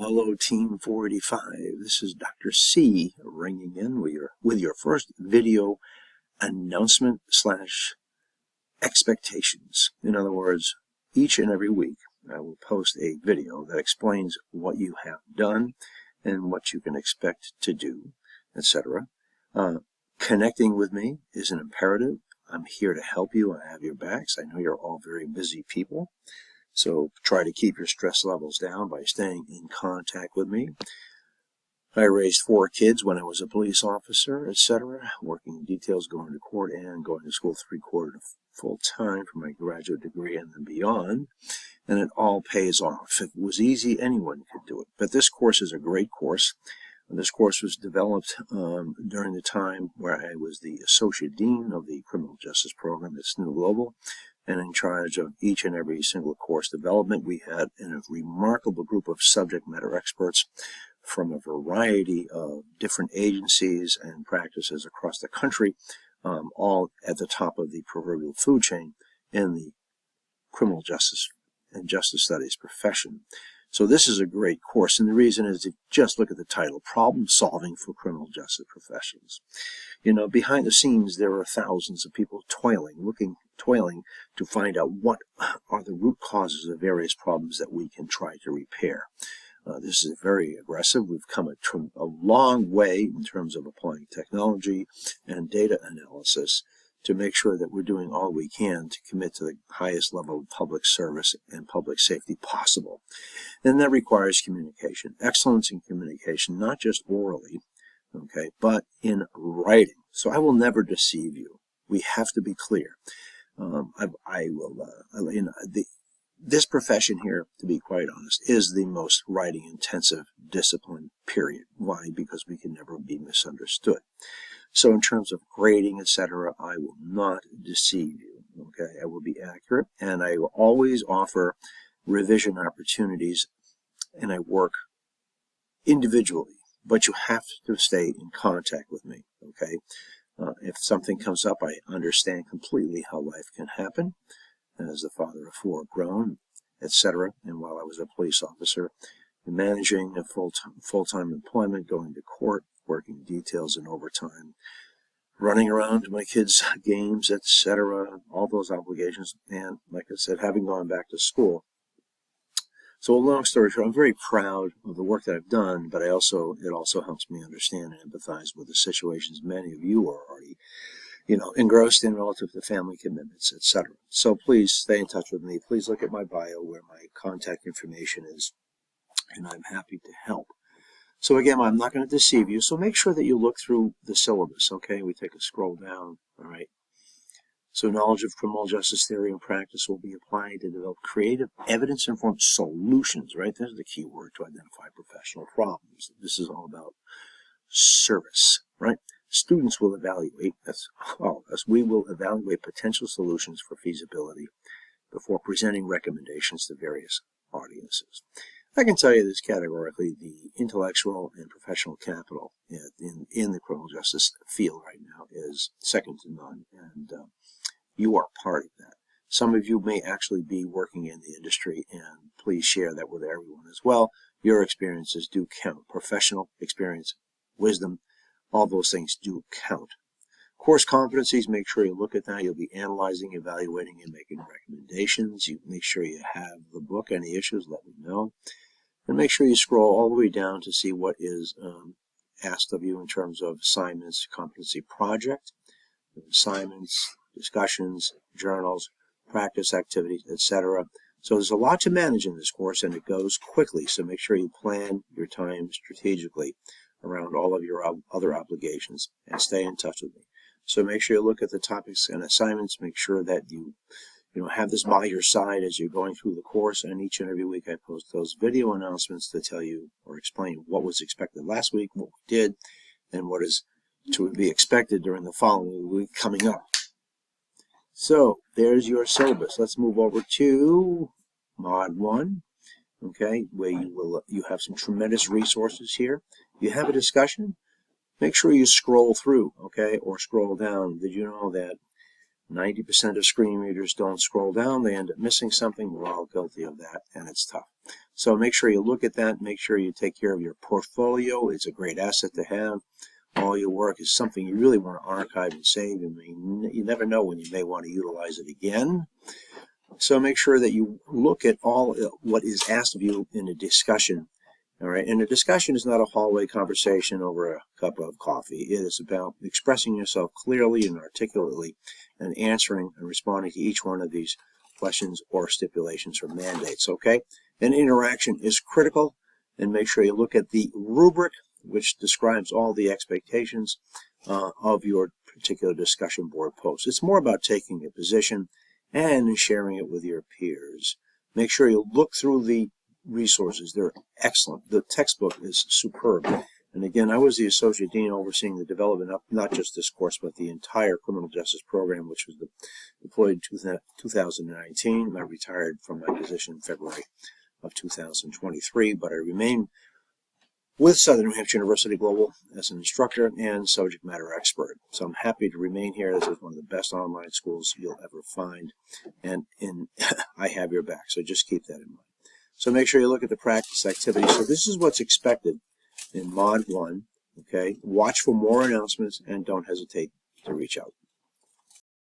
Hello, Team 485. This is Dr. C ringing in with your first video announcement / expectations. In other words, each and every week I will post a video that explains what you have done and what you can expect to do, etc. Connecting with me is an imperative. I'm here to help you. I have your backs. I know you're all very busy people. So try to keep your stress levels down by staying in contact with me. I raised 4 kids when I was a police officer, etc., working in details, going to court, and going to school 3/4 full time for my graduate degree and then beyond. And it all pays off. If it was easy, anyone could do it. But this course is a great course. This course was developed during the time where I was the Associate Dean of the Criminal Justice Program at SNU Global, and in charge of each and every single course development. We had a remarkable group of subject matter experts from a variety of different agencies and practices across the country, all at the top of the proverbial food chain in the criminal justice and justice studies profession. So this is a great course, and the reason is to just look at the title, Problem Solving for Criminal Justice Professionals. You know, behind the scenes, there are thousands of people toiling to find out what are the root causes of various problems that we can try to repair. This is very aggressive. We've come a long way in terms of applying technology and data analysis to make sure that we're doing all we can to commit to the highest level of public service and public safety possible. And that requires communication, excellence in communication, not just orally, okay, but in writing. So I will never deceive you. We have to be clear. This profession here, to be quite honest, is the most writing intensive discipline, period. Why? Because we can never be misunderstood. So in terms of grading, etc., I will not deceive you, okay? I will be accurate, and I will always offer revision opportunities, and I work individually, but you have to stay in contact with me, okay? If something comes up, I understand completely how life can happen as the father of 4 grown, etc. And while I was a police officer, managing a full-time employment, going to court, working details and overtime, running around to my kids' games, etc., all those obligations, and like I said, having gone back to school. So a long story short, I'm very proud of the work that I've done, but it also helps me understand and empathize with the situations many of you are already, engrossed in relative to family commitments, etc. So please stay in touch with me. Please look at my bio where my contact information is, and I'm happy to help. So again, I'm not going to deceive you, so make sure that you look through the syllabus, okay? We take a scroll down, all right? So knowledge of criminal justice theory and practice will be applied to develop creative, evidence-informed solutions, right? That's the key word, to identify professional problems. This is all about service, right? Students will evaluate, we will evaluate potential solutions for feasibility before presenting recommendations to various audiences. I can tell you this categorically, the intellectual and professional capital in the criminal justice field right now is second to none, and you are part of that. Some of you may actually be working in the industry, and please share that with everyone as well. Your experiences do count. Professional experience, wisdom, all those things do count. Course competencies, make sure you look at that. You'll be analyzing, evaluating, and making recommendations. You make sure you have the book. Any issues, let me know. And make sure you scroll all the way down to see what is asked of you in terms of assignments, competency project, assignments, discussions, journals, practice activities, etc. So there's a lot to manage in this course, and it goes quickly. So make sure you plan your time strategically around all of your other obligations, and stay in touch with me. So make sure you look at the topics and assignments. Make sure that you have this by your side as you're going through the course, and each and every week I post those video announcements to tell you or explain what was expected last week, what we did, and what is to be expected during the following week coming up. So there's your syllabus. Let's move over to Mod 1, okay, where you have some tremendous resources here. You have a discussion, make sure you scroll through, okay, or scroll down. Did you know that 90% of screen readers don't scroll down. They end up missing something. We're all guilty of that, and it's tough. So make sure you look at that. Make sure you take care of your portfolio. It's a great asset to have. All your work is something you really want to archive and save. You never know when you may want to utilize it again. So make sure that you look at all what is asked of you in a discussion. All right, and a discussion is not a hallway conversation over a cup of coffee. It is about expressing yourself clearly and articulately and answering and responding to each one of these questions or stipulations or mandates, okay? And interaction is critical, and make sure you look at the rubric, which describes all the expectations of your particular discussion board post. It's more about taking a position and sharing it with your peers. Make sure you look through the resources. They're excellent. The textbook is superb. And again, I was the Associate Dean overseeing the development of not just this course, but the entire criminal justice program, which was deployed in 2019. I retired from my position in February of 2023, but I remain with Southern New Hampshire University Global as an instructor and subject matter expert. So I'm happy to remain here. This is one of the best online schools you'll ever find, and I have your back, so just keep that in mind. So make sure you look at the practice activities. So this is what's expected in Mod 1, okay? Watch for more announcements and don't hesitate to reach out.